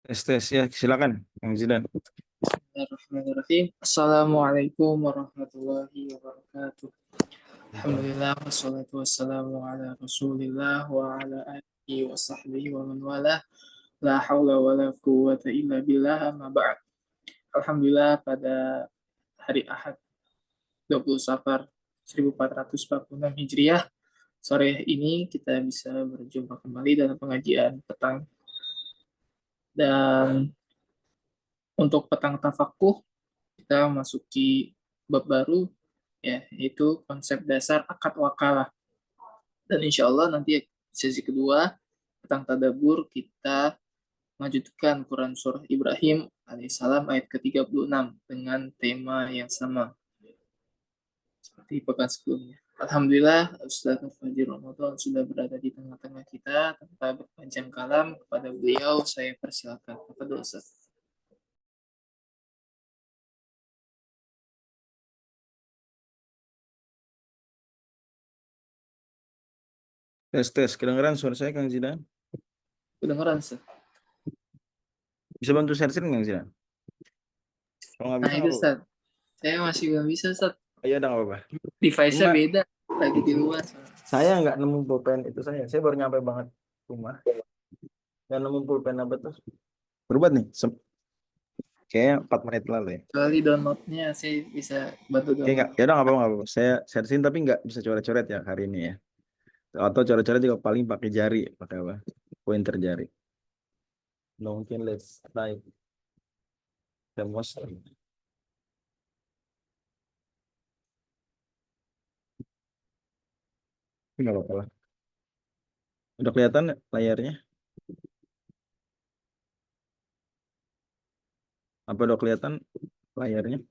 Tes ya, silakan Kang Zidan. Bismillahirrahmanirrahim. Assalamualaikum warahmatullahi wabarakatuh. Alhamdulillah wassalatu wassalamu ala Rasulillah wa ala alihi wa sahbihi wa man wala. La haula wa la quwwata illa billah amma ba'd. Alhamdulillah pada hari Ahad 20 Safar 1446 Hijriah sore ini kita bisa berjumpa kembali dalam pengajian petang. Dan untuk petang tafakuh kita masuki bab baru, ya, yaitu konsep dasar akad wakalah. Dan insya Allah nanti sesi kedua tentang tadabur kita lanjutkan Quran Surah Ibrahim alaihissalam ayat ke-36 dengan tema yang sama seperti pekan sebelumnya. Alhamdulillah Ustaz Fajir Ramadan sudah berada di tengah-tengah kita. Tanpa berpanjang kalam, kepada beliau saya persilakan. Kepada Ustaz. Tes, kedengeran suara saya Kang Zidan? Kedengeran, Ustaz? Bisa bantu share-share Kang Zidan? Kalau nggak Nah bisa itu nggak apa-apa. Ustaz, saya masih belum bisa Ustaz. Iya, udah nggak apa-apa. Device-nya Cuma beda, lagi di luar. saya nggak nemu pulpen itu saya baru nyampe banget rumah. Nggak nemu pulpen apa tuh? Berubah nih, kayaknya 4 menit lalu ya. Kecuali downloadnya saya bisa bantu Oke, nggak, download. ya udah nggak apa-apa. Saya share-share tapi nggak bisa coret-coret ya hari ini ya. Atau coret-coret juga paling pakai jari, pakai apa? Pointer jari. Mungkin let's try the most. Nggak apa-apa lah. Udah kelihatan layarnya? Apa udah kelihatan layarnya?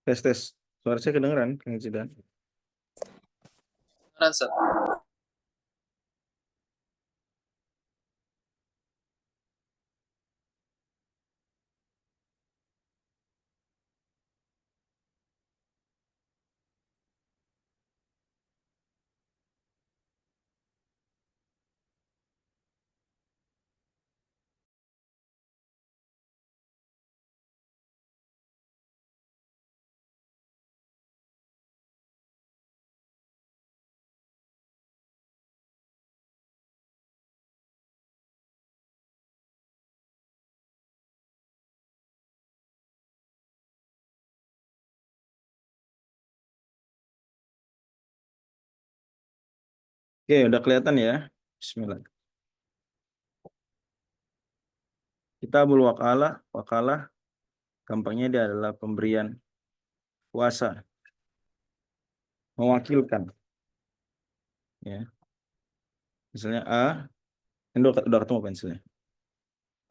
Tes. Suara saya kedengeran, Kang Zidan? Rasa. Oke, udah kelihatan ya. Bismillah. Kitabul wakalah, gampangnya dia adalah pemberian kuasa, mewakilkan. Ya, misalnya A, ini udah ketemu pensilnya.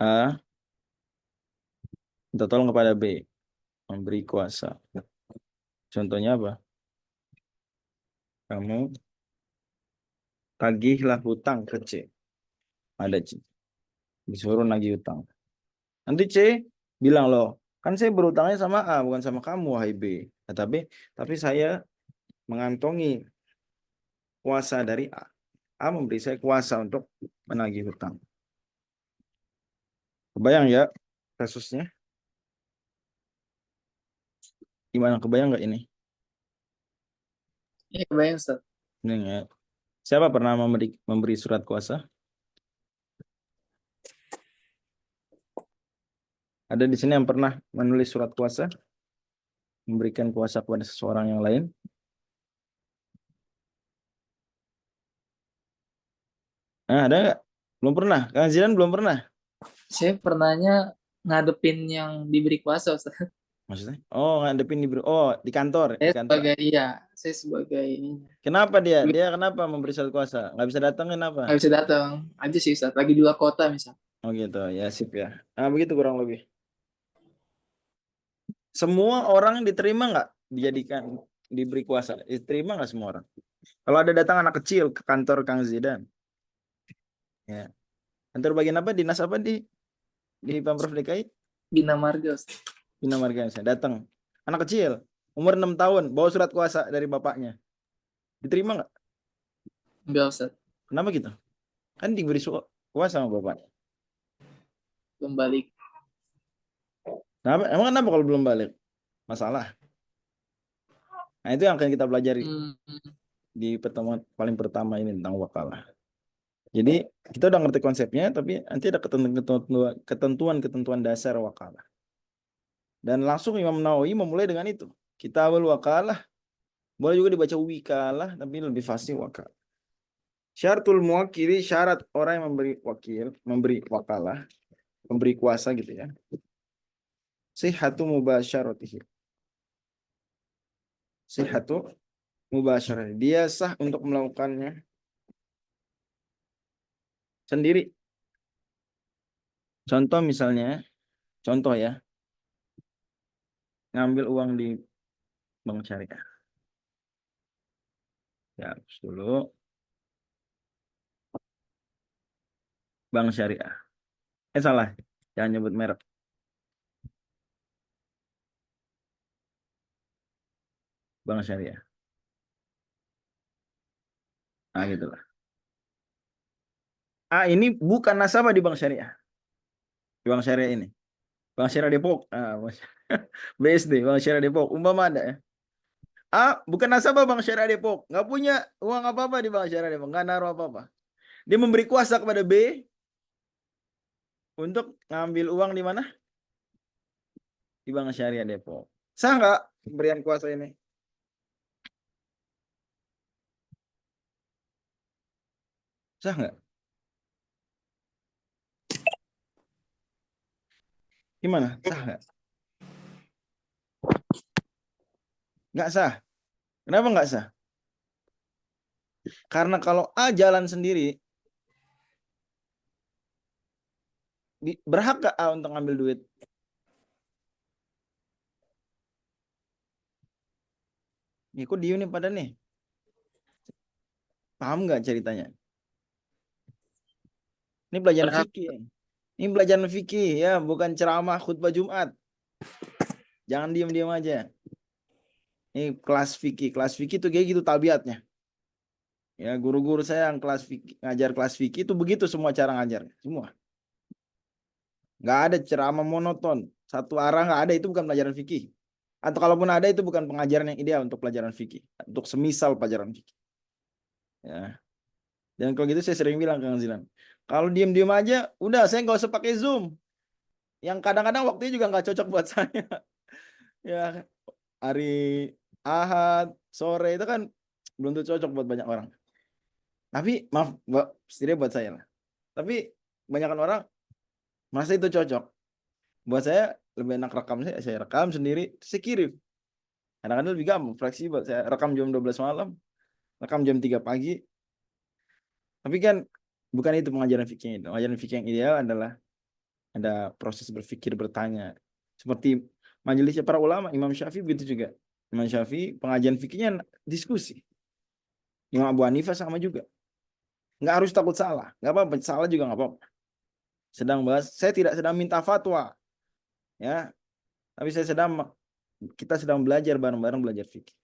A minta tolong kepada B, memberi kuasa. Contohnya apa? Kamu tagihlah hutang ke C. Ada C. Disuruh nagih hutang. Nanti C bilang, loh, kan saya berutangnya sama A, bukan sama kamu, wahai B. Nah, tapi saya mengantongi kuasa dari A. A memberi saya kuasa untuk menagih hutang. Kebayang ya kasusnya? Gimana, kebayang nggak ini? Iya, kebayang Ustaz. Ini ya. Siapa pernah memberi surat kuasa? Ada di sini yang pernah menulis surat kuasa? Memberikan kuasa kepada seseorang yang lain? Nah, ada nggak? Belum pernah? Kang Zidan belum pernah? Saya pernahnya ngadepin yang diberi kuasa Ustaz. Maksudnya? Oh, ngadepin di kantor, Saya sebagai, iya, saya sebagai ini. Kenapa dia? Dia kenapa memberi surat kuasa? Nggak bisa datang kenapa? Nggak bisa datang aja sih Ustaz, lagi di luar kota misal. Oh gitu, ya sip ya. Nah, begitu kurang lebih. Semua orang diterima nggak dijadikan diberi kuasa? Diterima nggak semua orang? Kalau ada datang anak kecil ke kantor Kang Zidan, ya. Kantor bagian apa? Dinas apa di Pemprov DKI? Bina Marga Ustaz. Bina Marga, saya datang. Anak kecil, umur 6 tahun, bawa surat kuasa dari bapaknya. Diterima nggak? Enggak, Ustaz. Kenapa gitu? Kan diberi kuasa sama bapaknya. Belum balik. Emang kenapa kalau belum balik? Masalah. Nah, itu yang akan kita pelajari Hmm. di pertemuan paling pertama ini tentang wakalah. Jadi kita udah ngerti konsepnya, tapi nanti ada ketentuan dasar wakalah. Dan langsung Imam Nawawi memulai dengan itu. Kitabul wakalah, boleh juga dibaca wikalah, tapi lebih fasih wakalah. Syaratul muwakili, syarat orang yang memberi wakalah, memberi kuasa gitu ya. Sihhatu mubasyaratihi. Sihhatu mubasyaratihi. Dia sah untuk melakukannya sendiri. Contoh misalnya, contoh ya, ngambil uang di bank syariah. Ya, dulu bank syariah. Salah, jangan nyebut merek. Bank syariah. Nah, gitulah. Ini bukan nasabah di bank syariah. Di bank syariah ini. Bank syariah Depok. BSD, bank syariah Depok. Umpama ada ya. Bukan nasabah bank syariah Depok. Nggak punya uang apa-apa di bank syariah Depok. Nggak naruh apa-apa. Dia memberi kuasa kepada B untuk ngambil uang di mana? Di bank syariah Depok. Sah nggak pemberian kuasa ini? Sah nggak? Gimana? Sah nggak? Nggak sah. Kenapa nggak sah? Karena kalau A jalan sendiri, berhak gak A untuk ngambil duit? Nih, kok diem nih pada nih? Paham nggak ceritanya? Ini pelajaran Berhak. fikih. Ini pelajaran fikih ya, bukan ceramah khutbah Jumat. Jangan diem-diem aja. Ini kelas fikih. Kelas fikih itu kayak gitu tabiatnya. Ya, guru-guru saya yang kelas fikih, ngajar kelas fikih itu begitu semua cara ngajar. Semua. Nggak ada ceramah monoton. Satu arah nggak ada, itu bukan pelajaran fikih. Atau kalaupun ada, itu bukan pengajaran yang ideal untuk pelajaran fikih. Untuk semisal pelajaran fikih. Ya. Dan kalau gitu saya sering bilang ke Kang Zilan, kalau diem-diem aja, udah saya nggak usah pakai Zoom. Yang kadang-kadang waktunya juga nggak cocok buat saya. Ya, hari Ahad, sore itu kan belum tentu cocok buat banyak orang. Tapi maaf, setidaknya buat saya lah. Tapi kebanyakan orang merasa itu cocok. Buat saya lebih enak rekam, saya rekam sendiri, saya kirim. Kadang-kadang lebih gampang, fleksibel. Saya rekam jam 12 malam, rekam jam 3 pagi. Tapi kan bukan itu pengajaran fikih itu. Pengajaran fikih yang ideal adalah ada proses berpikir, bertanya. Seperti majelisnya para ulama, Imam Syafi'i begitu juga. Imam Syafi'i pengajian fikihnya diskusi. Imam Abu Hanifah sama juga. Nggak harus takut salah. Nggak apa-apa, salah juga nggak apa-apa. Sedang bahas, saya tidak sedang minta fatwa. Ya, tapi kita sedang belajar bareng-bareng belajar fikih.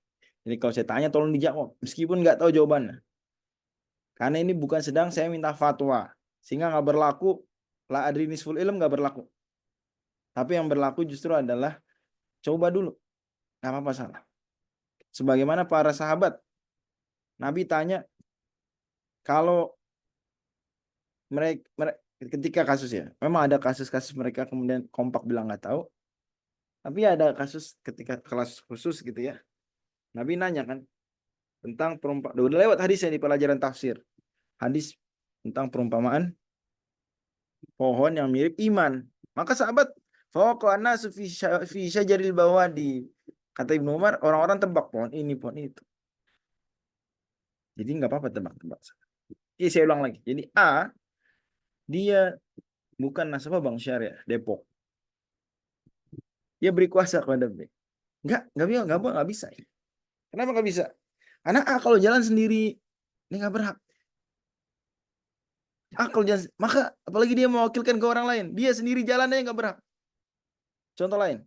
Jadi kalau saya tanya tolong dijawab. Meskipun nggak tahu jawabannya. Karena ini bukan sedang saya minta fatwa. Sehingga nggak berlaku, la adri nisful ilm nggak berlaku. Tapi yang berlaku justru adalah coba dulu. Nggak apa-apa salah. Sebagaimana para sahabat. Nabi tanya, kalau mereka ketika kasus ya, memang ada kasus-kasus mereka kemudian kompak bilang nggak tahu. Tapi ada kasus ketika kelas khusus gitu ya. Nabi nanya kan tentang perumpamaan. Udah lewat hadisnya di pelajaran tafsir. Hadis tentang perumpamaan pohon yang mirip iman. Maka sahabat, fawaqana fi syajaril bawadi. Kata Ibnu Umar, orang-orang tebak pohon ini, pohon itu. Jadi nggak apa-apa tebak-tebak. Jadi saya ulang lagi. Jadi A, dia bukan nasabah bank syariah Depok. Dia beri kuasa kepada B. Nggak bisa. Kenapa nggak bisa? Karena A kalau jalan sendiri, ini nggak berhak. A kalau jalan, maka apalagi dia mewakilkan ke orang lain. Dia sendiri jalan aja nggak berhak. Contoh lain.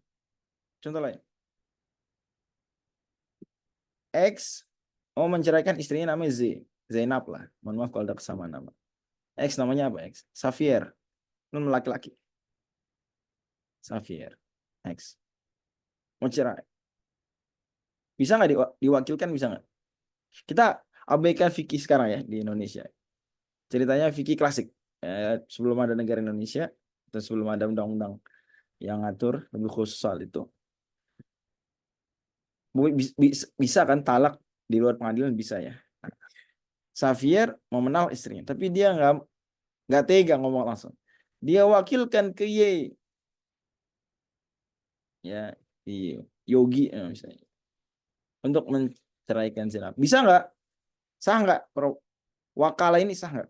X mau menceraikan istrinya namanya Z. Zainab lah. Mohon maaf kalau ada kesamaan nama. X namanya apa X? Xavier. Nun laki-laki. Xavier. X. Mau cerai. Bisa nggak diwakilkan, bisa nggak? Kita abaikan fikih sekarang ya di Indonesia. Ceritanya fikih klasik. Sebelum ada negara Indonesia, atau sebelum ada undang-undang yang ngatur lebih khusus soal itu. Bisa kan talak di luar pengadilan, bisa ya. Xavier mau menang istrinya, tapi dia nggak tega ngomong langsung. Dia wakilkan ke Y, ya, Yogi misalnya, untuk menceraikan Zainab. Bisa nggak? Sah nggak? Wakala ini sah nggak?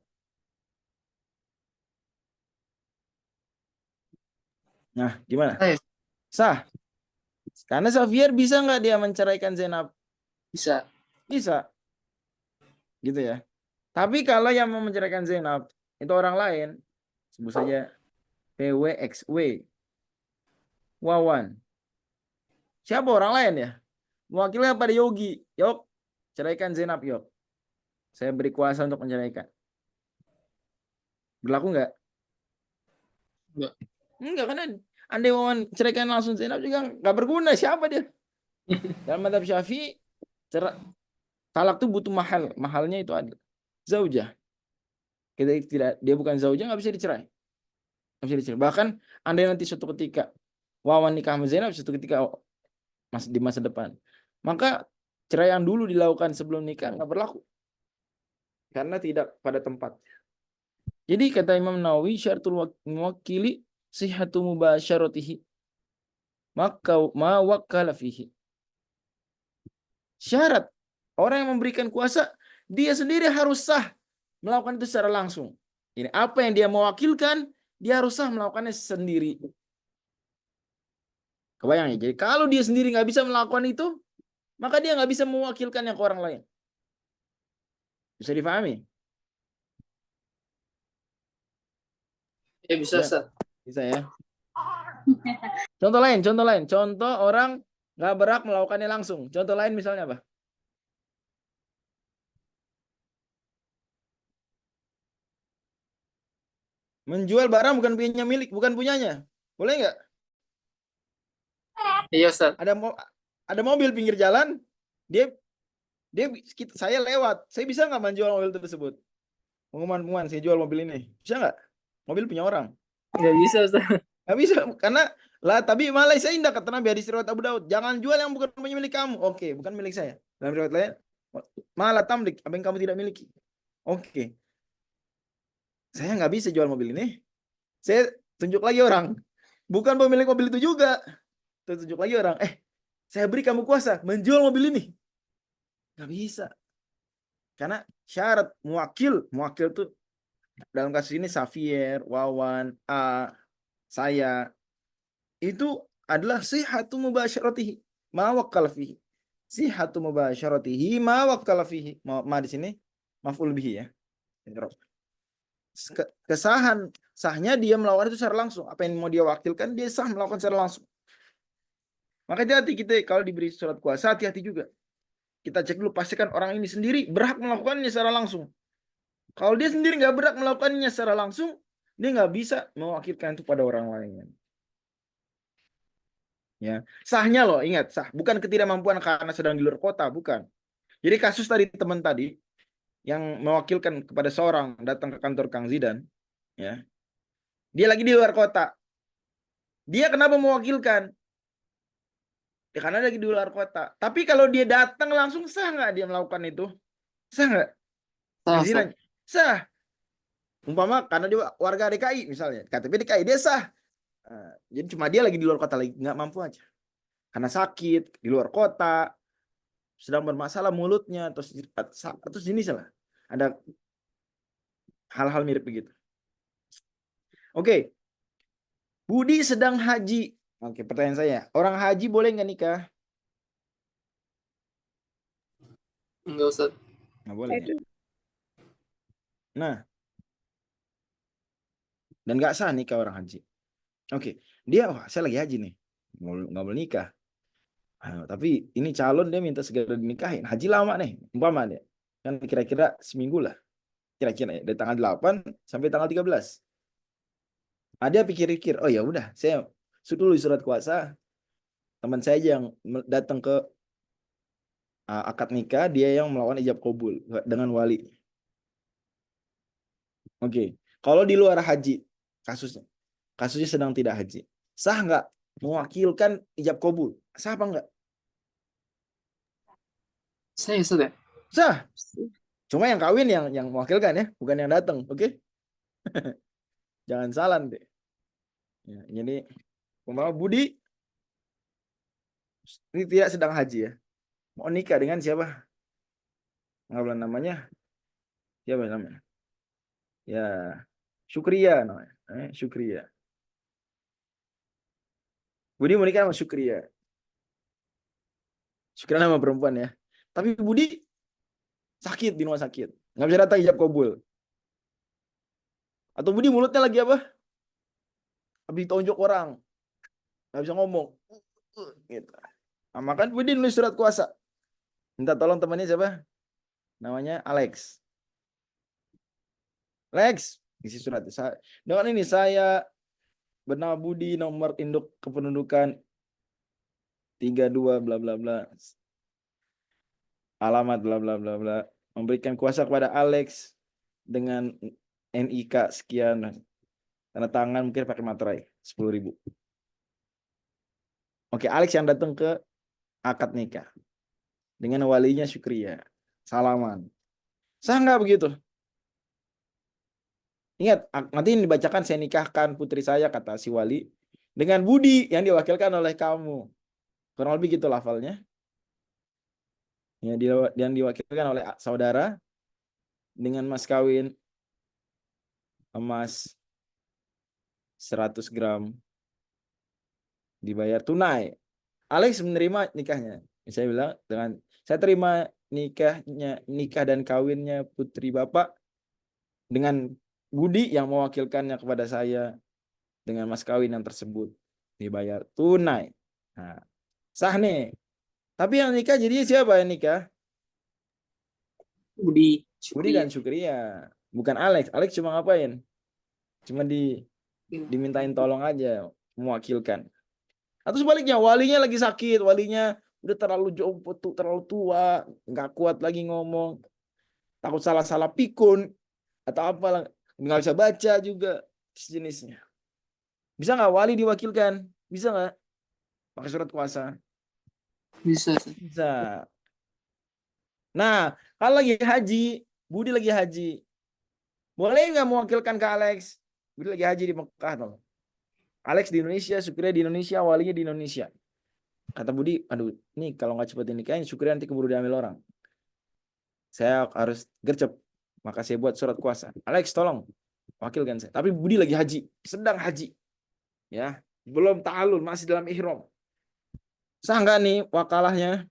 Nah, gimana? Nah, ya, Sah. Karena Xavier bisa nggak dia menceraikan Zainab? bisa. Bisa, gitu ya. Tapi kalau yang mau menceraikan Zainab itu orang lain, sebut saja PWXW, Wawan. Siapa orang lain ya? Mewakilnya pada Yogi. Yok, ceraikan Zainab, Yok. Saya beri kuasa untuk menceraikan. Berlaku nggak? Enggak. Enggak, karena andai Wawan ceraikan langsung Zainab juga nggak berguna. Siapa dia? Dalam madhab Syafi'i, talak tuh butuh mahal. Mahalnya itu ada zaujah. Dia bukan zaujah, nggak bisa dicerai. Nggak bisa dicerai. Bahkan andai nanti suatu ketika Wawan nikah sama Zainab, suatu ketika di masa depan, maka cerai yang dulu dilakukan sebelum nikah nggak berlaku karena tidak pada tempat. Jadi kata Imam Nawawi, syaratul muwakkili sihhatu mubasyaratihi maka ma wakkala fihi. Syarat orang yang memberikan kuasa, dia sendiri harus sah melakukan itu secara langsung. Ini apa yang dia mewakilkan, dia harus sah melakukannya sendiri. Kebayang ya? Jadi kalau dia sendiri nggak bisa melakukan itu, maka dia nggak bisa mewakilkannya ke orang lain. Bisa difahami? Ya bisa, Ya, Ustaz. bisa ya. Contoh lain. Contoh orang nggak berhak melakukannya langsung. Contoh lain misalnya apa? Menjual barang bukan punya milik, bukan punyanya. Boleh nggak? Iya, Ustaz. Ada mobil pinggir jalan, dia saya lewat, saya bisa nggak menjual mobil tersebut? Pengumuman, saya jual mobil ini, bisa nggak? Mobil punya orang, Nggak bisa, Ustaz. nggak bisa, karena lah. Tapi malah saya indah kata Nabi hadis riwayat Abu Daud, jangan jual yang bukan punya milik kamu. Oke, bukan milik saya. Dalam riwayat lain, malah tamlik apa yang kamu tidak miliki. Oke, saya nggak bisa jual mobil ini. Saya tunjuk lagi orang, bukan pemilik mobil itu juga. Tunjuk lagi orang, saya beri kamu kuasa menjual mobil ini. Nggak bisa. Karena syarat muwakil tuh dalam kasus ini Xavier, Wawan, A, saya itu adalah sihhatu mubasyaratihi ma wakkal fihi. Sihhatu mubasyaratihi ma wakkal fihi. Ma di sini maf'ul bihi ya. Kesahan sahnya dia melakukan itu secara langsung. Apa yang mau dia wakilkan, dia sah melakukan secara langsung. Maka hati-hati kita kalau diberi surat kuasa, hati-hati juga. Kita cek dulu, pastikan orang ini sendiri berhak melakukannya secara langsung. Kalau dia sendiri nggak berhak melakukannya secara langsung, dia nggak bisa mewakilkan itu pada orang lain. Ya, sahnya loh, ingat sah, bukan ketidakmampuan karena sedang di luar kota, bukan. Jadi kasus tadi teman tadi yang mewakilkan kepada seorang datang ke kantor Kang Zidan, ya, dia lagi di luar kota. Dia kenapa mewakilkan? Ya, karena lagi di luar kota. Tapi kalau dia datang langsung, sah nggak dia melakukan itu? Sah nggak? Sah, Kang Ustaz. Zidan, sah. Umpama karena dia warga DKI misalnya, KTP DKI dia sah. Jadi cuma dia lagi di luar kota, lagi nggak mampu aja karena sakit di luar kota, sedang bermasalah mulutnya atau jenis lah, ada hal-hal mirip begitu. Oke, Budi sedang haji. Oke, pertanyaan saya, orang haji boleh nggak nikah? Enggak, Ustaz. Nggak boleh ya. Nah, dan nggak sah nikah orang haji. Oke, dia saya lagi haji nih, nggak boleh nikah. Tapi ini calon dia minta segera dinikahin. Haji lama nih, umpama dia. Kan kira-kira seminggu lah. Kira-kira ya, dari tanggal 8 sampai tanggal 13. Dia pikir-pikir, oh ya udah, saya dulu surat kuasa. Teman saya aja yang datang ke akad nikah, dia yang melakukan ijab kabul dengan wali. Oke. Kalau di luar haji kasusnya sedang tidak haji, sah nggak mewakilkan ijab kabul? Sah apa enggak? Saya sudah. Sah. Cuma yang kawin yang mewakilkan ya, bukan yang datang, oke? Jangan salah deh. Ya, jadi umpama Budi ini tidak sedang haji ya, mau nikah dengan siapa? Nggak namanya? Siapa namanya? Ya, Syukria namanya. Syukria. Budi mau nikah sama Syukria. Syukria nama perempuan ya. Tapi Budi sakit di rumah sakit, nggak bisa datang ijab kabul. Atau Budi mulutnya lagi apa? Habis ditonjok orang, nggak bisa ngomong. Gitu. Nah, maka Budi nulis surat kuasa. Minta tolong temannya siapa? Namanya Alex. Lex, isi surat. Dengan ini saya bernama Budi, nomor induk kependudukan 32 bla bla bla. Alamat bla bla bla bla. Memberikan kuasa kepada Alex dengan NIK sekian. Tanda tangan mungkin pakai materai 10.000. Oke, Alex yang datang ke akad nikah dengan walinya Syukria. Salaman. Sah nggak begitu? Ingat, nanti ini dibacakan saya nikahkan putri saya, kata si wali, dengan Budi yang diwakilkan oleh kamu. Kurang lebih gitu lafalnya. Yang diwakilkan oleh saudara dengan mas kawin emas 100 gram dibayar tunai. Alex menerima nikahnya. Saya bilang saya terima nikah dan kawinnya putri Bapak dengan Budi yang mewakilkannya kepada saya dengan mas kawin yang tersebut dibayar tunai. Nah, sah nih. Tapi yang nikah jadi siapa yang nikah? Budi Budi kan Syukria, bukan Alex. Alex cuma ngapain? Cuma dimintain tolong aja mewakilkan. Atau sebaliknya, walinya lagi sakit, walinya udah terlalu jauh, terlalu tua, nggak kuat lagi ngomong, takut salah-salah pikun atau apa, nggak bisa baca juga sejenisnya. Bisa nggak wali diwakilkan? Bisa nggak? Pakai surat kuasa? Bisa. Bisa. Nah, kalau lagi haji, Budi lagi haji, boleh nggak mewakilkan ke Alex? Budi lagi haji di Mekah dong. Alex di Indonesia, Syukria di Indonesia, walinya di Indonesia. Kata Budi, aduh, ini kalau nggak cepet nikahin, Syukria nanti keburu diambil orang. Saya harus gercep, maka saya buat surat kuasa. Alex, tolong wakilkan saya. Tapi Budi lagi haji, sedang haji, ya, belum ta'alul, masih dalam ihram. Sah nggak nih wakalahnya?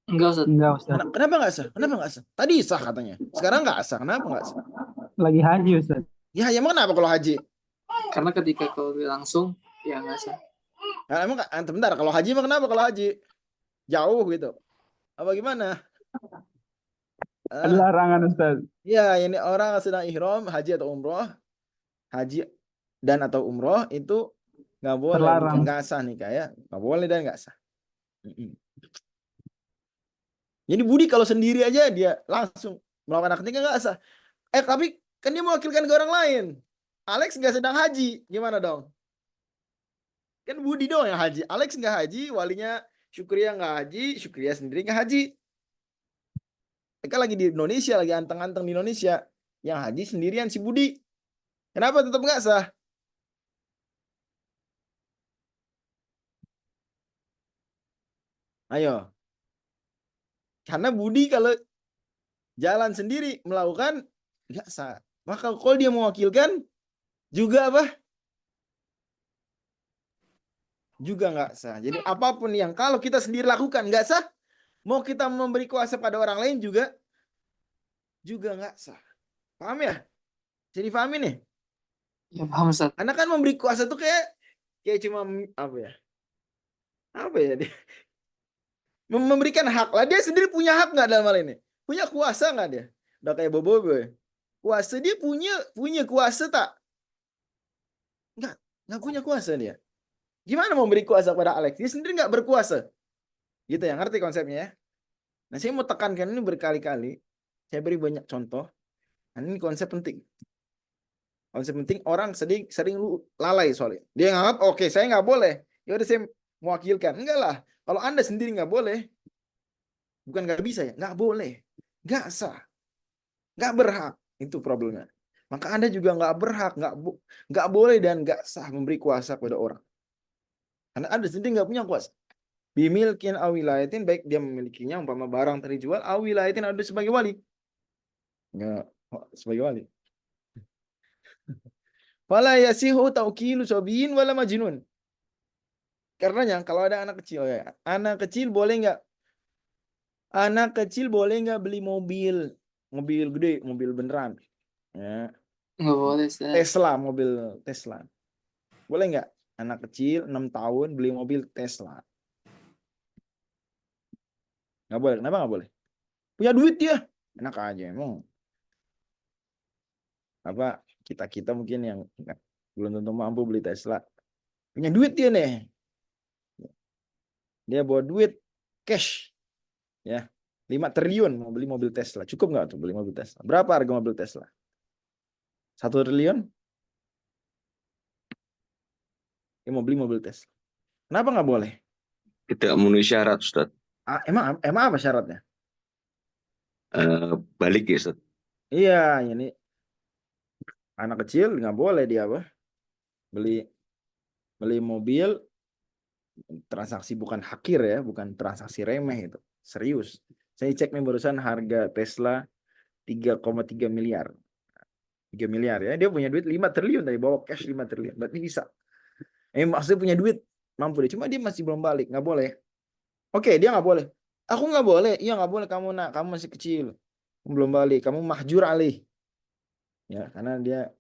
Enggak, Ustaz. Enggak, Ustaz. Kenapa nggak sah? Kenapa nggak sah? Tadi sah katanya. Sekarang nggak sah. Kenapa nggak sah? Lagi haji, Ustaz. Ya, emang kenapa kalau haji? Karena ketika kau langsung, ya nggak sah. Nah, emang bentar, kalau haji emang kenapa kalau haji? Jauh gitu. Apa gimana? Ada larangan, Ustaz. Ya, ini orang sedang ihram, haji atau umroh. Haji dan atau umroh itu nggak boleh, Terlarang. nggak sah nikah ya. Nggak boleh dan nggak sah. Jadi Budi kalau sendiri aja dia langsung melakukan akad nikah nggak sah. Tapi kan dia mewakilkan ke orang lain. Alex nggak sedang haji, gimana dong? Kan Budi dong yang haji. Alex nggak haji, walinya Syukria nggak haji, Syukria sendiri nggak haji. Mereka lagi di Indonesia, lagi anteng-anteng di Indonesia. Yang haji sendirian si Budi. Kenapa tetap nggak sah? Ayo. Karena Budi kalau jalan sendiri melakukan nggak sah. Maka kalau dia mewakilkan juga apa? Juga nggak sah. Jadi apapun yang kalau kita sendiri lakukan nggak sah, mau kita memberi kuasa pada orang lain juga nggak sah. Paham ya? Jadi paham ini? Ya paham, Ustaz. Karena kan memberi kuasa itu kayak cuma apa ya? Apa ya dia? Memberikan hak lah. Dia sendiri punya hak nggak dalam hal ini? Punya kuasa nggak dia? Udah kayak Bobo gue. Kuasa dia punya kuasa tak? Nggak punya kuasa dia. Gimana mau beri kuasa pada Alex? Dia sendiri nggak berkuasa. Gitu ya, ngerti konsepnya ya? Nah, saya mau tekankan ini berkali-kali. Saya beri banyak contoh. Nah, ini konsep penting. Konsep penting orang sering lalai soalnya. Dia nganggap, oke, saya nggak boleh. Ya udah saya mewakilkan. Enggak lah. Kalau Anda sendiri nggak boleh, bukan nggak bisa ya, nggak boleh, nggak sah, nggak berhak. Itu problemnya. Maka Anda juga nggak berhak, nggak boleh dan nggak sah memberi kuasa kepada orang. Karena Anda sendiri nggak punya kuasa. Bimilkin awilayatin, baik dia memilikinya, umpama barang terjual, awilayatin ada sebagai wali. Nggak, sebagai wali. Fala yasihu taukilu sobiin wala majnun. Karenanya kalau ada anak kecil ya, anak kecil boleh nggak? Anak kecil boleh nggak beli mobil gede, mobil beneran? Ya. Nggak boleh, Ustaz. Tesla, mobil Tesla. Boleh nggak? Anak kecil 6 tahun beli mobil Tesla. Nggak boleh. Kenapa nggak boleh? Punya duit dia. Enak aja emang. Apa kita mungkin yang belum tentu mampu beli Tesla. Punya duit dia nih. Dia bawa duit cash. Ya. 5 triliun mau beli mobil Tesla. Cukup nggak tuh beli mobil Tesla? Berapa harga mobil Tesla? 1 triliun? Dia mau beli mobil Tesla. Kenapa nggak boleh? Tidak memenuhi syarat, Ustaz. Emang apa syaratnya? Balik ya, Ustaz. Iya, ini anak kecil nggak boleh dia apa? Beli mobil transaksi bukan hakir ya, bukan transaksi remeh itu. Serius. Saya cek nih barusan harga Tesla 3,3 miliar. 3 miliar ya. Dia punya duit 5 triliun tadi, bawa cash 5 triliun. Berarti bisa. Maksudnya punya duit, mampu deh. Cuma dia masih belum balik, nggak boleh. Oke, dia nggak boleh. Aku nggak boleh. Iya nggak boleh kamu nak, kamu masih kecil. Kamu belum balik, kamu mahjur alih. Ya, karena dia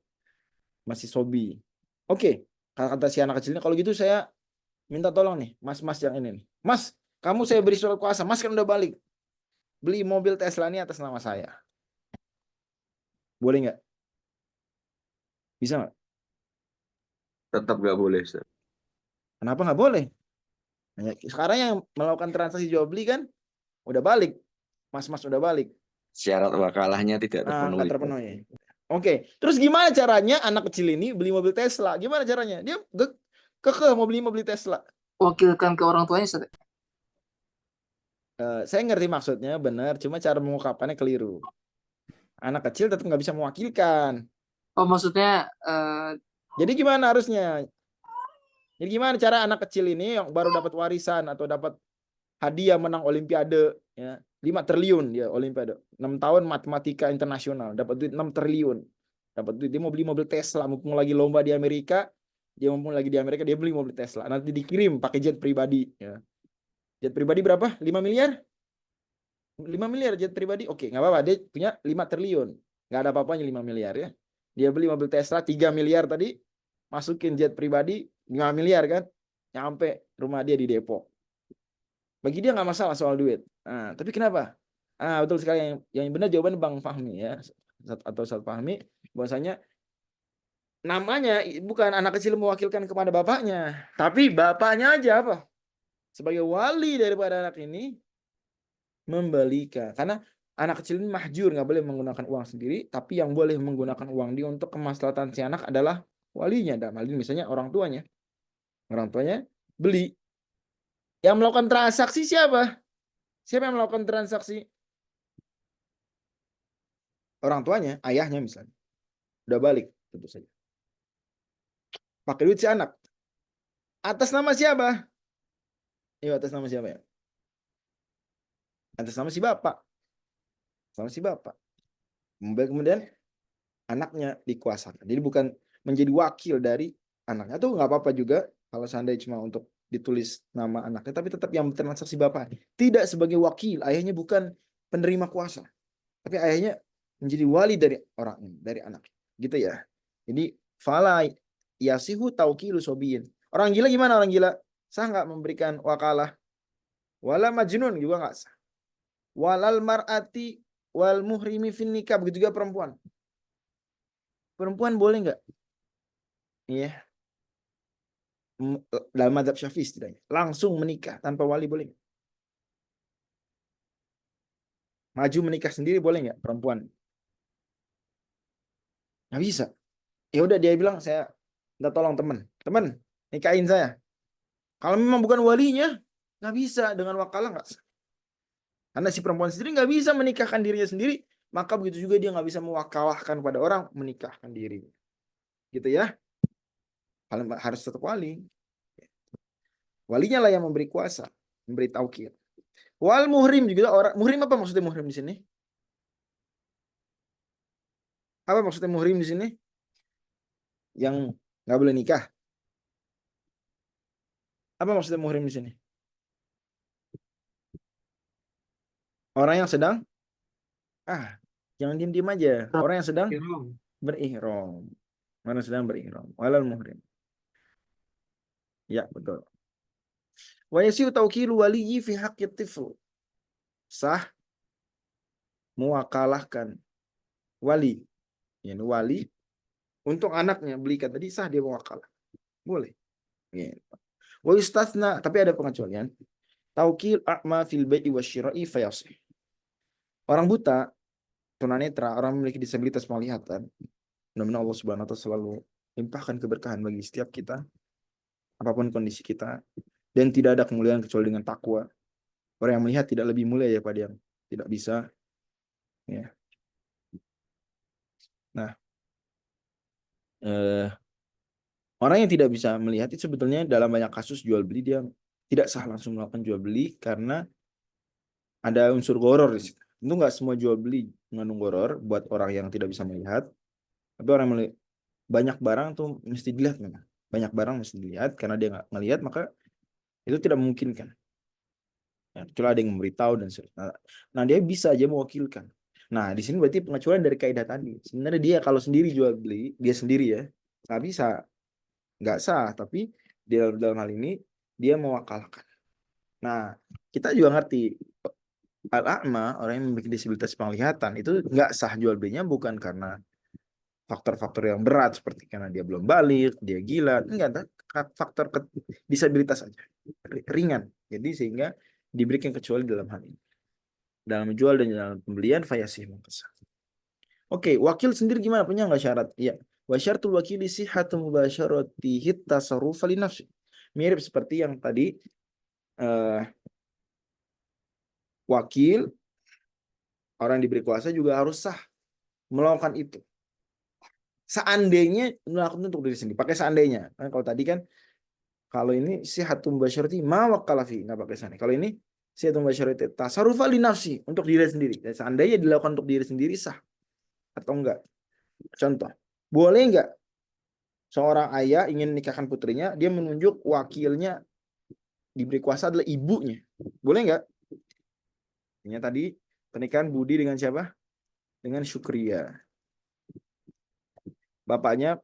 masih sobi. Oke, kata si anak kecilnya, kalau gitu saya minta tolong nih, mas-mas yang ini nih. Mas, kamu saya beri surat kuasa. Mas kan udah balik. Beli mobil Tesla ini atas nama saya. Boleh nggak? Bisa nggak? Tetap nggak boleh, Ustaz. Kenapa nggak boleh? Sekarang yang melakukan transaksi jual beli kan udah balik. Mas-mas udah balik. Syarat wakalahnya tidak terpenuhi. Nggak terpenuhi. Oke, terus gimana caranya anak kecil ini beli mobil Tesla? Gimana caranya? Dia kekeh mau beli mobil Tesla. Wakilkan ke orang tuanya, Ustaz. Saya ngerti maksudnya, benar. Cuma cara mengungkapkannya keliru. Anak kecil tetap nggak bisa mewakilkan. Oh, maksudnya Jadi gimana harusnya? Jadi gimana cara anak kecil ini yang baru dapat warisan atau dapat hadiah menang olimpiade ya, 5 triliun dia olimpiade. 6 tahun matematika internasional, dapat duit 6 triliun. Dapat duit, dia mau beli mobil Tesla, mumpung lagi lomba di Amerika, dia beli mobil Tesla. Nanti dikirim pakai jet pribadi ya. Jet pribadi berapa? 5 miliar? 5 miliar jet pribadi. Oke, nggak apa-apa, dia punya 5 triliun. Nggak ada apa-apanya 5 miliar ya. Dia beli mobil Tesla 3 miliar tadi, masukin jet pribadi 5 miliar kan, nyampe rumah dia di Depok. Bagi dia nggak masalah soal duit. Nah, tapi kenapa? Betul sekali yang benar jawaban Bang Fahmi ya, atau Ustaz Fahmi, bahwasanya namanya bukan anak kecil mewakilkan kepada bapaknya, tapi bapaknya aja apa? Sebagai wali daripada anak ini membalikan. Karena anak kecil ini mahjur, nggak boleh menggunakan uang sendiri, tapi yang boleh menggunakan uang dia untuk kemaslahatan si anak adalah walinya. Dalam hal ini misalnya orang tuanya. Orang tuanya beli. Yang melakukan transaksi siapa? Siapa yang melakukan transaksi? Orang tuanya, ayahnya misalnya. Udah balik, tentu saja. Pakai duit si anak. Atas nama siapa? Atas nama siapa ya? Atas nama si bapak. Sama si bapak. Kemudian anaknya dikuasakan. Jadi bukan menjadi wakil dari anaknya. Itu nggak apa-apa juga kalau seandainya cuma untuk ditulis nama anaknya, tapi tetap yang bertransaksi bapak. Tidak sebagai wakil. Ayahnya bukan penerima kuasa. Tapi ayahnya menjadi wali dari orang ini, dari anak. Gitu ya. Jadi fala yasihu taukilu sobiyin. Orang gila gimana orang gila? Sah nggak memberikan wakalah? Wala majnun juga nggak sah. Walal mar'ati wal muhrimi fin nikah, begitu juga perempuan. Perempuan boleh nggak? Iya. Dalam mazhab Syafi'i setidaknya. Langsung menikah tanpa wali boleh nggak? Maju menikah sendiri boleh nggak perempuan? Nggak bisa. Ya udah dia bilang saya minta tolong teman nikahin saya. Kalau memang bukan walinya nggak bisa dengan wakalah nggak sah. Karena si perempuan sendiri nggak bisa menikahkan dirinya sendiri, maka begitu juga dia nggak bisa mewakalahkan pada orang menikahkan diri. Gitu ya. Harus tetap wali. Walinya lah yang memberi kuasa, memberi taukil. Wal muhrim juga orang. Muhrim apa maksudnya muhrim di sini? Apa maksudnya muhrim di sini? Yang nggak boleh nikah. Apa maksudnya muhrim di sini? Orang yang sedang jangan diam-diam aja. Orang yang sedang berihram. Orang yang sedang berihram. Walal muhrim. Ya, betul. Wa yasiu tauqilu waliyyi fi haqqi tifl. Sah mewakalahkan wali. Yani wali untuk anaknya belikan tadi sah dia mewakalah. Boleh. Gitu. Wa yustatsna, tapi ada pengecualian. Taukil a'ma fil bai'i wasyira'i fayasih. Orang buta, tunanetra, orang memiliki disabilitas penglihatan, mudah-mudahan Allah Subhanahu wa taala selalu limpahkan keberkahan bagi setiap kita apapun kondisi kita, dan tidak ada kemuliaan kecuali dengan takwa. Orang yang melihat tidak lebih mulia daripada yang tidak bisa. Ya. Nah, orang yang tidak bisa melihat itu sebetulnya dalam banyak kasus jual beli dia tidak sah langsung melakukan jual beli karena ada unsur goror di situ. Tentu nggak semua jual beli mengandung goror buat orang yang tidak bisa melihat. Tapi orang yang banyak barang tuh mesti dilihat memang. Banyak barang mesti dilihat karena dia nggak ngelihat maka itu tidak memungkinkan. Ya, kecuali ada yang memberitahu dan seterusnya. Nah, dia bisa aja mewakilkan. Nah, di sini berarti pengecualian dari kaidah tadi. Sebenarnya dia kalau sendiri jual beli, dia sendiri ya, nggak bisa, nggak sah. Tapi dalam hal ini dia mewakalkan. Nah, kita juga ngerti al-a'ma, orang yang memiliki disabilitas penglihatan itu nggak sah jual belinya bukan karena faktor-faktor yang berat seperti karena dia belum balik, dia gila, enggak, faktor disabilitas saja ringan. Jadi sehingga diberikan kecuali dalam hal ini. Dalam menjual dan dalam pembelian fayasih mengkesah. Oke, wakil sendiri gimana? Punya nggak syarat? Iya. Wa syartul wakili sihhatu mubasyaratihi tasarruf li nafsi. Mirip seperti yang tadi wakil orang yang diberi kuasa juga harus sah melakukan itu. Seandainya melakukan untuk diri sendiri. Pakai seandainya. Nah, kalau tadi kan kalau ini sihatum basyarati ma wakalafi, nggak pakai sana. Kalau ini sihatum basyarati tasarrufa li nafsi, untuk diri sendiri. Dan seandainya dilakukan untuk diri sendiri sah atau enggak. Contoh, boleh enggak seorang ayah ingin menikahkan putrinya, dia menunjuk wakilnya diberi kuasa adalah ibunya. Boleh enggak? Ini tadi pernikahan Budi dengan siapa? Dengan Syukria. Bapaknya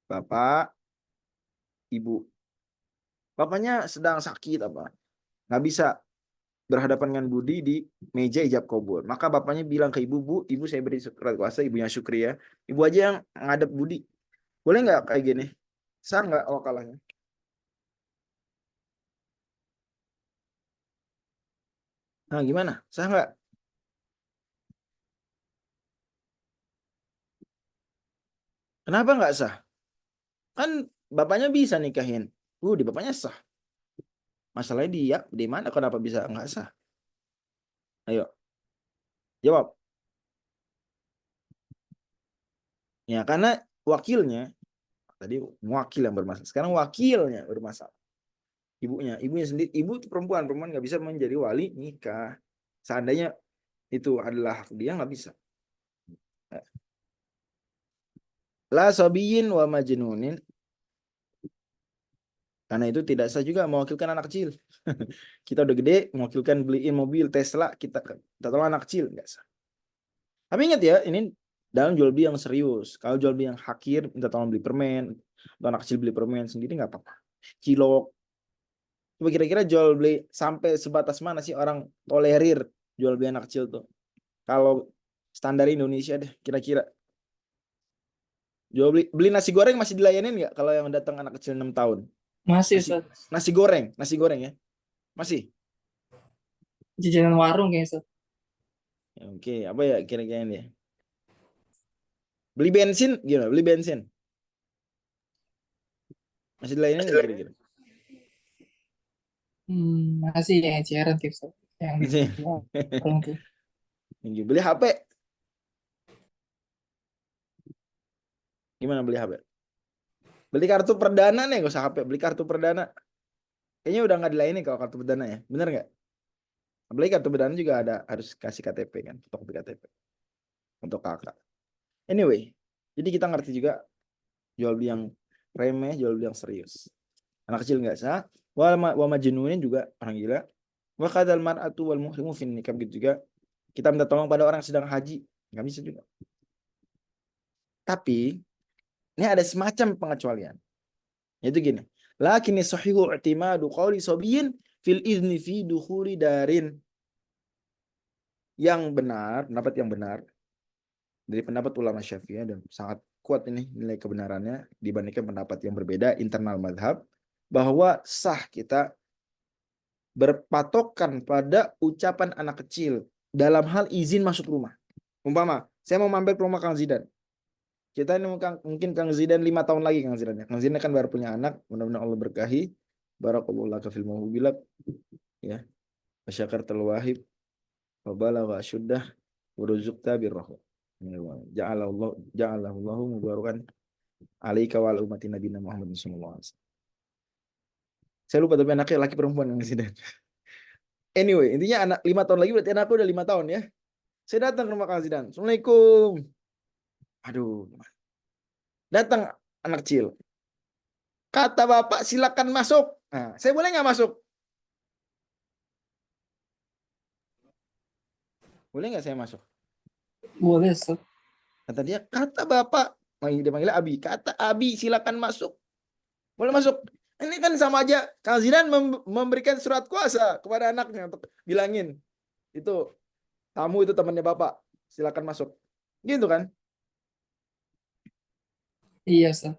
bapak, ibu. Bapaknya sedang sakit apa? Nggak bisa berhadapan dengan Budi di meja ijab kabul. Maka bapaknya bilang ke ibu, Bu, ibu saya beri surat kuasa, ibunya Syukria. Ibu aja yang ngadep Budi. Boleh nggak kayak gini? Sah nggak wakalahnya? Nah, gimana? Sah nggak? Kenapa nggak sah? Kan bapaknya bisa nikahin. Di bapaknya sah. Masalahnya dia di mana? Kenapa bisa nggak sah? Ayo, jawab. Ya, karena wakilnya tadi wakil yang bermasalah. Sekarang wakilnya bermasalah. Ibunya sendiri. Ibu itu perempuan nggak bisa menjadi wali nikah. Seandainya itu adalah hak dia, nggak bisa. La sabiyin wa majnunin. Karena itu tidak sah juga mewakilkan anak kecil. Kita udah gede, mewakilkan beliin mobil Tesla, kita tolong anak kecil, nggak sah. Tapi ingat ya, ini dalam jual beli yang serius. Kalau jual beli yang hakir, minta tolong beli permen, atau anak kecil beli permen sendiri nggak apa-apa. Cilok, Coba kira-kira jual beli sampai sebatas mana sih orang tolerir jual beli anak kecil tuh? Kalau standar Indonesia deh, kira-kira. Jual beli nasi goreng masih dilayanin nggak kalau yang datang anak kecil 6 tahun? Masih, Nasi, Ustaz. nasi goreng ya? Masih? Jajanan warung kayaknya, Ustaz. Ya, oke, apa ya kira-kira ini ya? Beli bensin gimana? Beli bensin. Masih dilayanin nggak kira-kira? Masih yang eceran tuh, Ustaz. Yang di Masih. warung tuh. Beli HP. Gimana beli HP? Beli kartu perdana nih, gak usah HP. Beli kartu perdana. Kayaknya udah nggak dilayani kalau kartu perdana ya. Bener nggak? Apalagi kartu perdana juga ada harus kasih KTP kan. Fotokopi KTP. Untuk kakak. Anyway. Jadi kita ngerti juga jual beli yang remeh, jual beli yang serius. Anak kecil nggak sah. Wa majnunin juga orang gila. Wa kadal mar'atu wal muhrimu fin nikah gitu juga. Kita minta tolong pada orang yang sedang haji. Nggak bisa juga. Tapi ini ada semacam pengecualian. Yaitu gini. Lakini sahihu i'timadu qawli sabiyin fil izni fi dukhuli darin. Yang benar, pendapat yang benar dari pendapat ulama Syafi'iyah dan sangat kuat ini nilai kebenarannya dibandingkan pendapat yang berbeda internal madhab, bahwa sah kita berpatokan pada ucapan anak kecil dalam hal izin masuk rumah. Umpama, saya mau mampir ke rumah Kang Zidan. Kita ini mungkin Kang Zidan 5 tahun lagi Kang Zidan. Kang Zidan kan baru punya anak, mudah-mudahan Allah berkahi. Barakallahu laka fil mawhubilak. Ya. Wasyakartal wahib. Wa balagha asyuddah wa ruzuqta birrahmah. Ja'alallahu mubarakan alaika wa ala ummati nabiyina Muhammad sallallahu alaihi wasallam. Saya lupa tapi anaknya laki perempuan Kang Zidan. Anyway, intinya anak 5 tahun lagi berarti anakku udah 5 tahun ya. Saya datang ke rumah Kang Zidan. Assalamualaikum. Aduh. Datang anak kecil. Kata bapak silakan masuk. Nah, saya boleh nggak masuk? Boleh nggak saya masuk? Boleh, Ustaz. Kata dia, kata bapak. Dia manggil Abi. Kata Abi silakan masuk. Boleh masuk. Ini kan sama aja. Kang Zidan memberikan surat kuasa kepada anaknya untuk bilangin. Itu tamu itu temannya bapak. Silakan masuk. Gitu kan? Iya, Ustaz.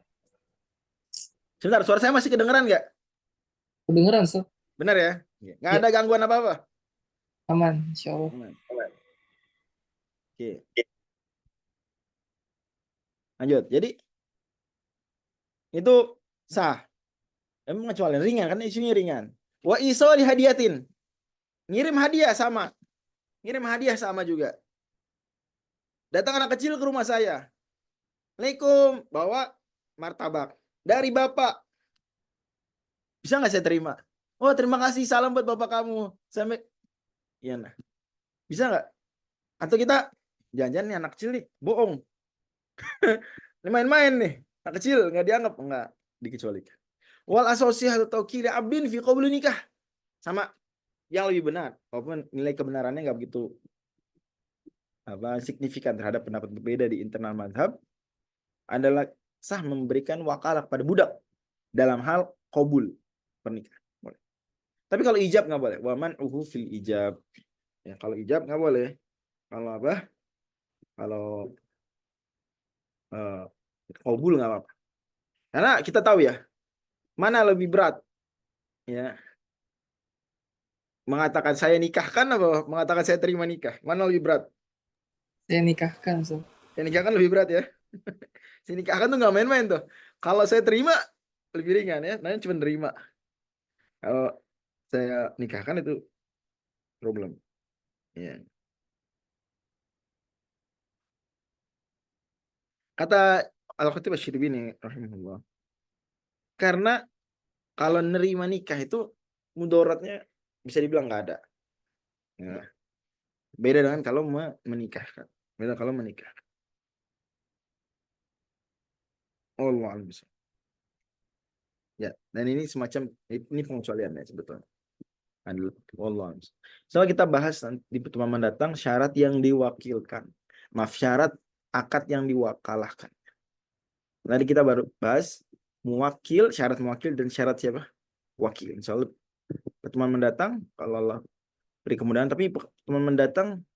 Sebentar, suara saya masih kedengeran nggak? Kedengeran, Ustaz. Benar ya? Nggak Ya. ada gangguan apa-apa? Aman, insya Allah. Aman. Oke. Lanjut. Jadi itu sah. Emang kecuali ringan kan isunya ringan. Wa iso dihadiatin. Ngirim hadiah sama. Ngirim hadiah sama juga. Datang anak kecil ke rumah saya. Assalamualaikum, bawa martabak dari bapak. Bisa nggak saya terima? Oh, terima kasih, salam buat bapak kamu. Sampai, iya nah. Bisa nggak? Atau kita jangan-jangan nih anak kecil nih, bohong. Main-main nih, anak kecil nggak dianggap, nggak dikecualikan. Wal asosiyah atau kira abdin fi qabli nikah. Sama yang lebih benar, walaupun nilai kebenarannya nggak begitu signifikan terhadap pendapat berbeda di internal mazhab, adalah sah memberikan wakalah pada budak dalam hal qabul pernikahan. Boleh. Tapi kalau ijab nggak boleh. Waman fil ijab. Ya, kalau ijab nggak boleh. Kalau apa? Kalau qabul nggak apa-apa. Karena kita tahu ya, mana lebih berat, ya, mengatakan saya nikahkan apa mengatakan saya terima nikah, mana lebih berat? Saya nikahkan, Ustaz. Saya nikahkan lebih berat ya. Saya nikahkan tuh nggak main-main tuh. Kalau saya terima lebih ringan ya, namanya cuma terima. Kalau saya nikahkan itu problem. Ya. Kata Al-Khatib Asy-Syirbi rahimahullah. Karena kalau nerima nikah itu mudaratnya bisa dibilang nggak ada. Ya. Beda dengan kalau menikahkan. Beda kalau menikah. Allah alam. Ya, dan ini semacam ini pengecualian ya sebetulnya. Allah. Setelah kita bahas di pertemuan mendatang syarat yang diwakilkan. Maaf, syarat akad yang diwakalahkan. Tadi kita baru bahas muwakil, syarat muwakil dan syarat siapa? Wakil. Insyaallah pertemuan mendatang kalau Allah beri kemudahan, tapi pertemuan mendatang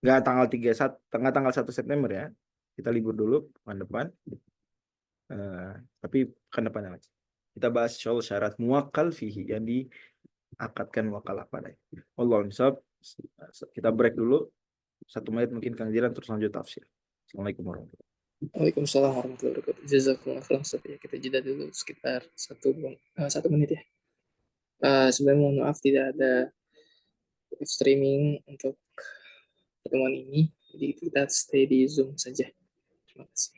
nggak tanggal 1 September ya. Kita libur dulu pekan depan. Tapi pekan depan aja. Kita bahas soal syarat muwakkal fihi yang diakadkan wakalah padanya. Wallahu a'lam. Kita break dulu 1 menit mungkin Kang Jiran, terus lanjut tafsir. Assalamualaikum warahmatullahi wabarakatuh. Waalaikumsalam warahmatullahi wabarakatuh. Jazakumullah khairan Ustaz. Ya, kita jeda dulu sekitar 1 menit ya. Sebenarnya mohon maaf tidak ada streaming untuk pertemuan ini, jadi kita stay di Zoom saja. Terima kasih.